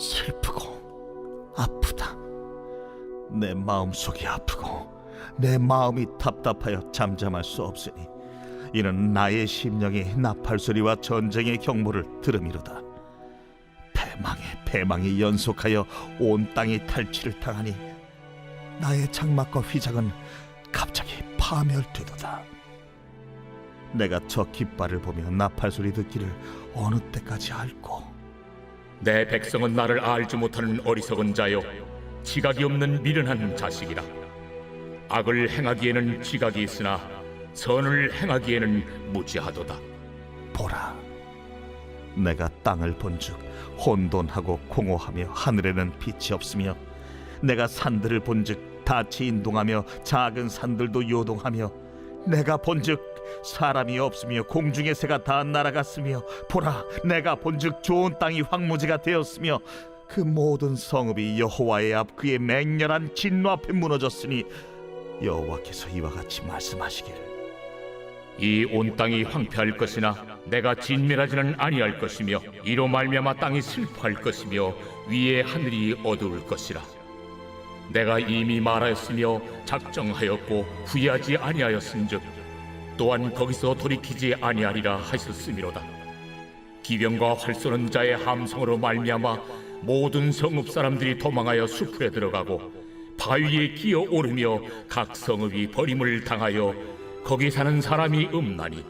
슬프고 아프다. 내 마음속이 아프고 내 마음이 답답하여 잠잠할 수 없으니 이는 나의 심령이 나팔소리와 전쟁의 경보를 들음이로다. 패망이 연속하여 온 땅이 탈취를 당하니 나의 장막과 휘장은 갑자기 파멸되도다. 내가 저 깃발을 보며 나팔소리 듣기를 어느 때까지 앓고, 내 백성은 나를 알지 못하는 어리석은 자요 지각이 없는 미련한 자식이라. 악을 행하기에는 지각이 있으나 선을 행하기에는 무지하도다. 보라, 내가 땅을 본즉 혼돈하고 공허하며 하늘에는 빛이 없으며, 내가 산들을 본즉 닻이 인동하며 작은 산들도 요동하며, 내가 본즉 사람이 없으며 공중의 새가 다 날아갔으며, 보라, 내가 본즉 좋은 땅이 황무지가 되었으며, 그 모든 성읍이 여호와의 앞 그의 맹렬한 진노 앞에 무너졌으니 여호와께서 이와 같이 말씀하시기를, 이 온 땅이 황폐할 것이나 내가 진멸하지는 아니할 것이며, 이로 말미암아 땅이 슬퍼할 것이며 위에 하늘이 어두울 것이라. 내가 이미 말하였으며 작정하였고 후회하지 아니하였은즉 또한 거기서 돌이키지 아니하리라 하셨음이로다. 기병과 활 쏘는 자의 함성으로 말미암아 모든 성읍 사람들이 도망하여 숲에 들어가고 바위에 기어 오르며 각 성읍이 버림을 당하여 거기 사는 사람이 없나니,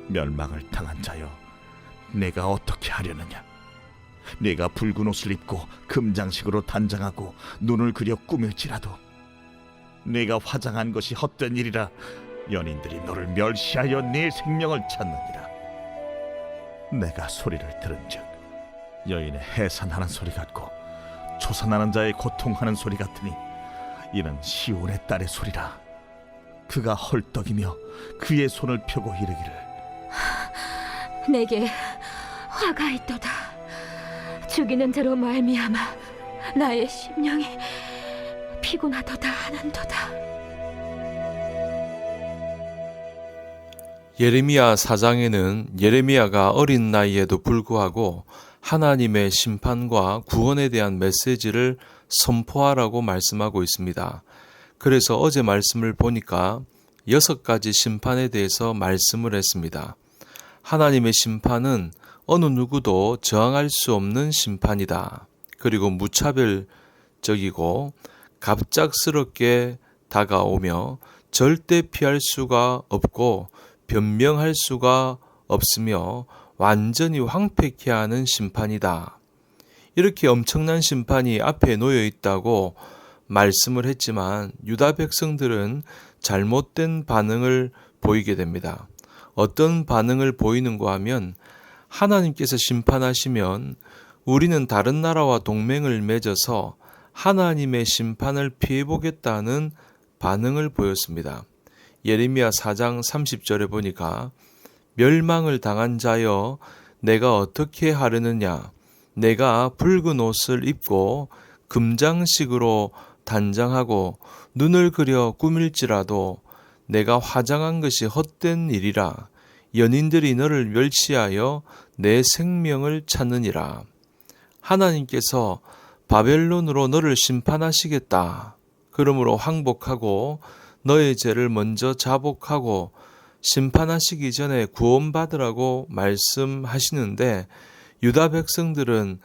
멸망을 당한 자여, 내가 어떻게 하려느냐? 내가 붉은 옷을 입고 금장식으로 단장하고 눈을 그려 꾸밀지라도 내가 화장한 것이 헛된 일이라 연인들이 너를 멸시하여 네 생명을 찾느니라. 내가 소리를 들은즉 여인의 해산하는 소리 같고 초산하는 자의 고통하는 소리 같으니 이는 시온의 딸의 소리라. 그가 헐떡이며 그의 손을 펴고 이르기를, 내게 화가 있도다. 죽이는 자로 말미암아 나의 심령이 피곤하도다 하는도다. 예레미야 4장에는 예레미야가 어린 나이에도 불구하고 하나님의 심판과 구원에 대한 메시지를 선포하라고 말씀하고 있습니다. 그래서 어제 말씀을 보니까 6가지 심판에 대해서 말씀을 했습니다. 하나님의 심판은 어느 누구도 저항할 수 없는 심판이다. 그리고 무차별적이고 갑작스럽게 다가오며 절대 피할 수가 없고 변명할 수가 없으며 완전히 황폐케 하는 심판이다. 이렇게 엄청난 심판이 앞에 놓여 있다고 말씀을 했지만 유다 백성들은 잘못된 반응을 보이게 됩니다. 어떤 반응을 보이는가 하면, 하나님께서 심판하시면 우리는 다른 나라와 동맹을 맺어서 하나님의 심판을 피해보겠다는 반응을 보였습니다. 예레미야 4장 30절에 보니까, 멸망을 당한 자여 내가 어떻게 하려느냐? 내가 붉은 옷을 입고 금장식으로 단장하고 눈을 그려 꾸밀지라도 내가 화장한 것이 헛된 일이라. 연인들이 너를 멸시하여 내 생명을 찾느니라. 하나님께서 바벨론으로 너를 심판하시겠다. 그러므로 항복하고 너의 죄를 먼저 자복하고 심판하시기 전에 구원받으라고 말씀하시는데, 유다 백성들은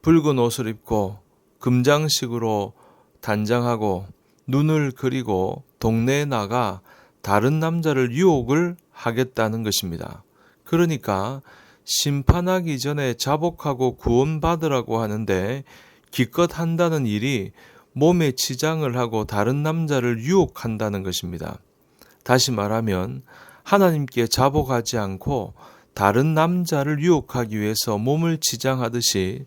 붉은 옷을 입고 금장식으로 단장하고 눈을 그리고 동네에 나가 다른 남자를 유혹을 하겠다는 것입니다. 그러니까 심판하기 전에 자복하고 구원받으라고 하는데 기껏 한다는 일이 몸에 치장을 하고 다른 남자를 유혹한다는 것입니다. 다시 말하면 하나님께 자복하지 않고 다른 남자를 유혹하기 위해서 몸을 치장하듯이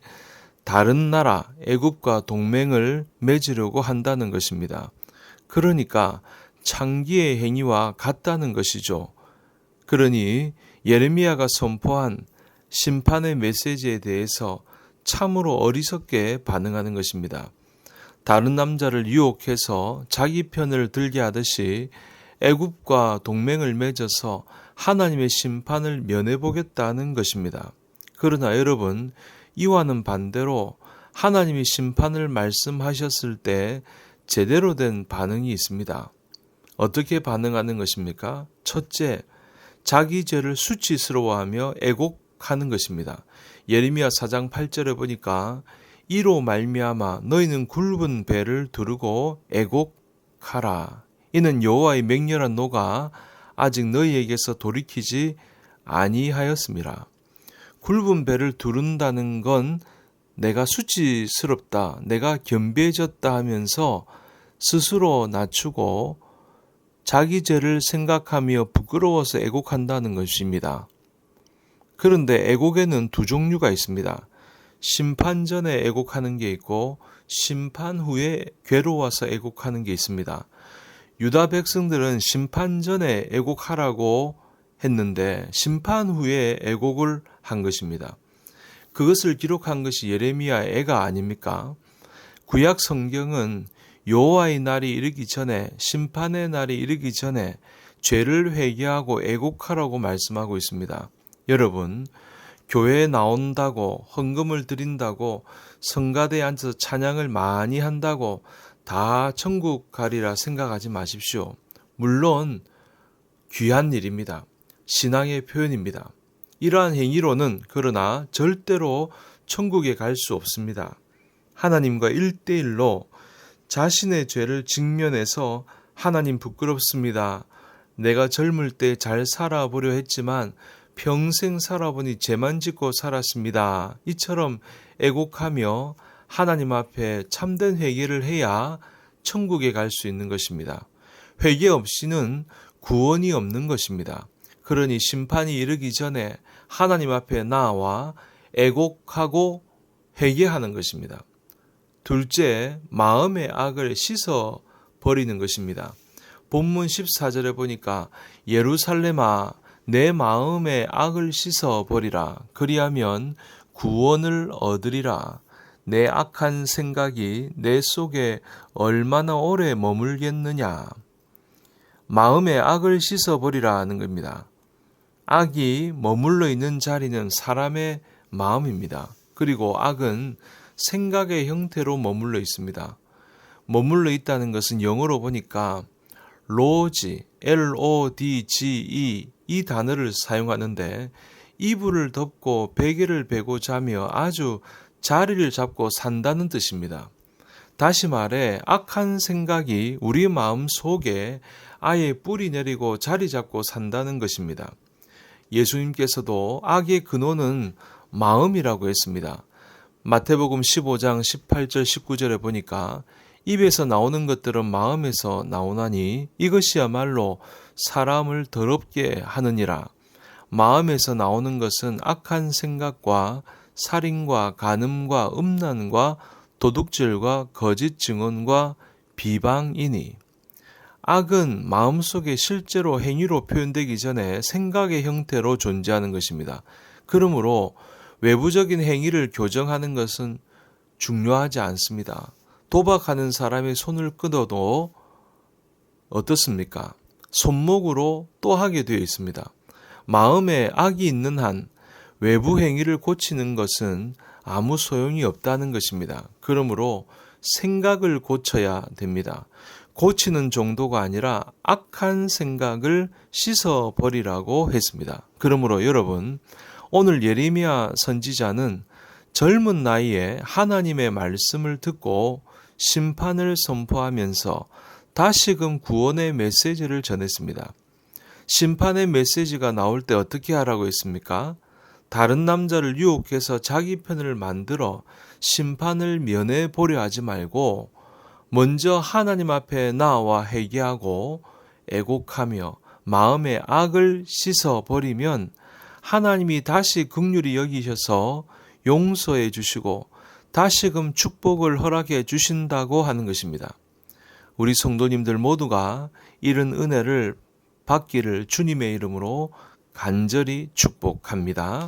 다른 나라 애굽과 동맹을 맺으려고 한다는 것입니다. 그러니까 창기의 행위와 같다는 것이죠. 그러니 예레미야가 선포한 심판의 메시지에 대해서 참으로 어리석게 반응하는 것입니다. 다른 남자를 유혹해서 자기 편을 들게 하듯이 애굽과 동맹을 맺어서 하나님의 심판을 면해보겠다는 것입니다. 그러나 여러분, 이와는 반대로 하나님이 심판을 말씀하셨을 때 제대로 된 반응이 있습니다. 어떻게 반응하는 것입니까? 첫째, 자기 죄를 수치스러워하며 애곡하는 것입니다. 예레미야 4장 8절에 보니까 이로 말미암아 너희는 굵은 배를 두르고 애곡하라. 이는 여호와의 맹렬한 노가 아직 너희에게서 돌이키지 아니하였습니다. 굵은 배를 두른다는 건 내가 수치스럽다, 내가 겸비해졌다 하면서 스스로 낮추고 자기 죄를 생각하며 부끄러워서 애곡한다는 것입니다. 그런데 애곡에는 두 종류가 있습니다. 심판 전에 애곡하는 게 있고 심판 후에 괴로워서 애곡하는 게 있습니다. 유다 백성들은 심판 전에 애곡하라고 했는데 심판 후에 애곡을 한 것입니다. 그것을 기록한 것이 예레미야의 애가 아닙니까? 구약 성경은 여호와의 날이 이르기 전에, 심판의 날이 이르기 전에 죄를 회개하고 애곡하라고 말씀하고 있습니다. 여러분, 교회에 나온다고, 헌금을 드린다고, 성가대에 앉아서 찬양을 많이 한다고 다 천국 가리라 생각하지 마십시오. 물론 귀한 일입니다. 신앙의 표현입니다. 이러한 행위로는 그러나 절대로 천국에 갈 수 없습니다. 하나님과 1대1로 자신의 죄를 직면해서 하나님 부끄럽습니다. 내가 젊을 때 잘 살아보려 했지만 평생 살아보니 죄만 짓고 살았습니다. 이처럼 애곡하며 하나님 앞에 참된 회개를 해야 천국에 갈 수 있는 것입니다. 회개 없이는 구원이 없는 것입니다. 그러니 심판이 이르기 전에 하나님 앞에 나와 애곡하고 회개하는 것입니다. 둘째, 마음의 악을 씻어 버리는 것입니다. 본문 14절에 보니까 예루살렘아 내 마음의 악을 씻어 버리라. 그리하면 구원을 얻으리라. 내 악한 생각이 내 속에 얼마나 오래 머물겠느냐. 마음의 악을 씻어 버리라 하는 겁니다. 악이 머물러 있는 자리는 사람의 마음입니다. 그리고 악은 생각의 형태로 머물러 있습니다. 머물러 있다는 것은 영어로 보니까 로지, L-O-D-G-E 이 단어를 사용하는데 이불을 덮고 베개를 베고 자며 아주 자리를 잡고 산다는 뜻입니다. 다시 말해 악한 생각이 우리 마음 속에 아예 뿌리 내리고 자리 잡고 산다는 것입니다. 예수님께서도 악의 근원은 마음이라고 했습니다. 마태복음 15장 18절 19절에 보니까 입에서 나오는 것들은 마음에서 나오나니 이것이야말로 사람을 더럽게 하느니라. 마음에서 나오는 것은 악한 생각과 살인과 간음과 음란과 도둑질과 거짓 증언과 비방이니 악은 마음속에 실제로 행위로 표현되기 전에 생각의 형태로 존재하는 것입니다. 그러므로 외부적인 행위를 교정하는 것은 중요하지 않습니다. 도박하는 사람의 손을 끊어도 어떻습니까? 손목으로 또 하게 되어 있습니다. 마음에 악이 있는 한 외부 행위를 고치는 것은 아무 소용이 없다는 것입니다. 그러므로 생각을 고쳐야 됩니다. 고치는 정도가 아니라 악한 생각을 씻어버리라고 했습니다. 그러므로 여러분, 오늘 예레미야 선지자는 젊은 나이에 하나님의 말씀을 듣고 심판을 선포하면서 다시금 구원의 메시지를 전했습니다. 심판의 메시지가 나올 때 어떻게 하라고 했습니까? 다른 남자를 유혹해서 자기 편을 만들어 심판을 면해 보려 하지 말고 먼저 하나님 앞에 나와 회개하고 애곡하며 마음의 악을 씻어버리면 하나님이 다시 긍휼히 여기셔서 용서해 주시고 다시금 축복을 허락해 주신다고 하는 것입니다. 우리 성도님들 모두가 이런 은혜를 받기를 주님의 이름으로 간절히 축복합니다.